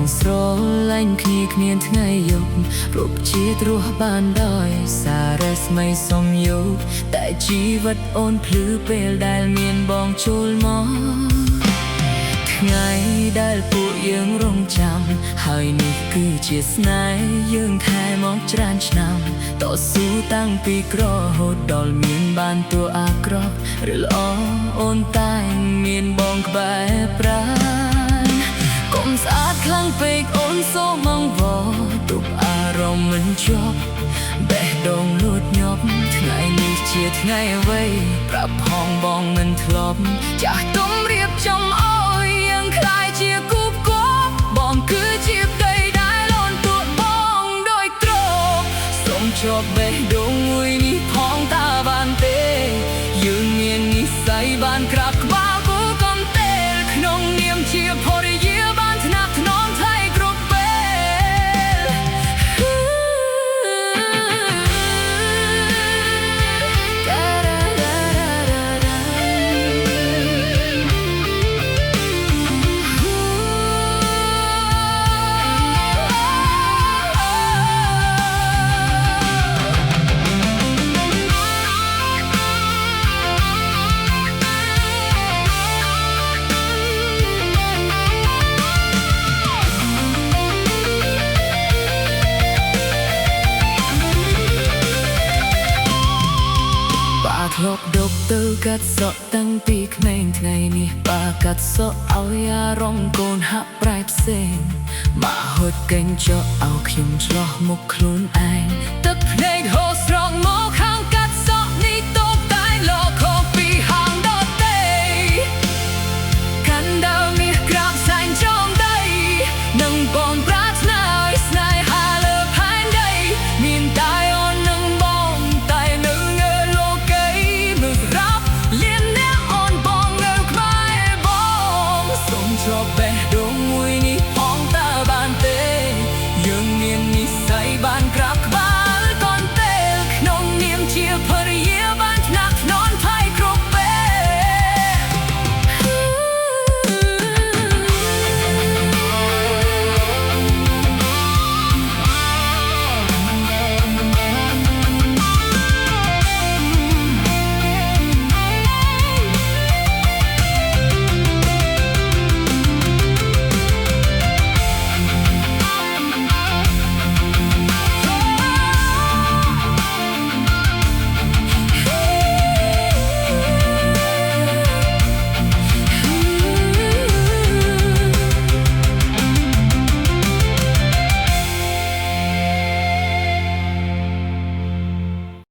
បងស្រឡាញ់គ្នាគ្មានថ្ងៃយប់រូបជាតិរស់បានដោយសារស្មៃសំយុគតែជីវិតអូនភ្លឺពេលដែលមានបងចូលមកថ្ងៃដែលពួកយើងរងចាំហើយនេះគឺជាស្នេហ៍យើងថែមកច្រើនឆ្នាំតស៊ូតាំងពីក្រហូតដល់មានបានតួអាក្រក់ឬល្អអូនតែងមានបងក្បែរប្រាកុំស្អាតខ្លាំងពេកអូនសូមអង្វរទុកអារម្មណ៍មិនជាប់បេះដូងលួចញាប់ថ្ងៃនេះជាថ្ងៃអ្វីប្រាប់ផងបងមិនធ្លាប់ចាស់ទុំរៀបចំអោយយើងខ្លាយជាគូគប់បងគឺជាប្តីដែលអូនទួបងដោយត្រង់សូមជាប់បេះដូងមួយនេះផងតើបានទេយើងមាននិស្ស័យបានក្រាបក្បាលគូកំទេលក្នុងនាមជាភរិយាបានថ្នាក់ថ្នមថ្លៃគ្រប់ពេលធ្លាប់ដប់ទៅកាត់សក់តាំងពីក្មេងថ្ងៃនេះបាកាត់សក់ឲ្យអារម្មណ៍កូនហាក់ប្រែផ្សេងមកហត់កេញចោលឲ្យខ្ញុំឆ្លោះមុខខ្លួនឯង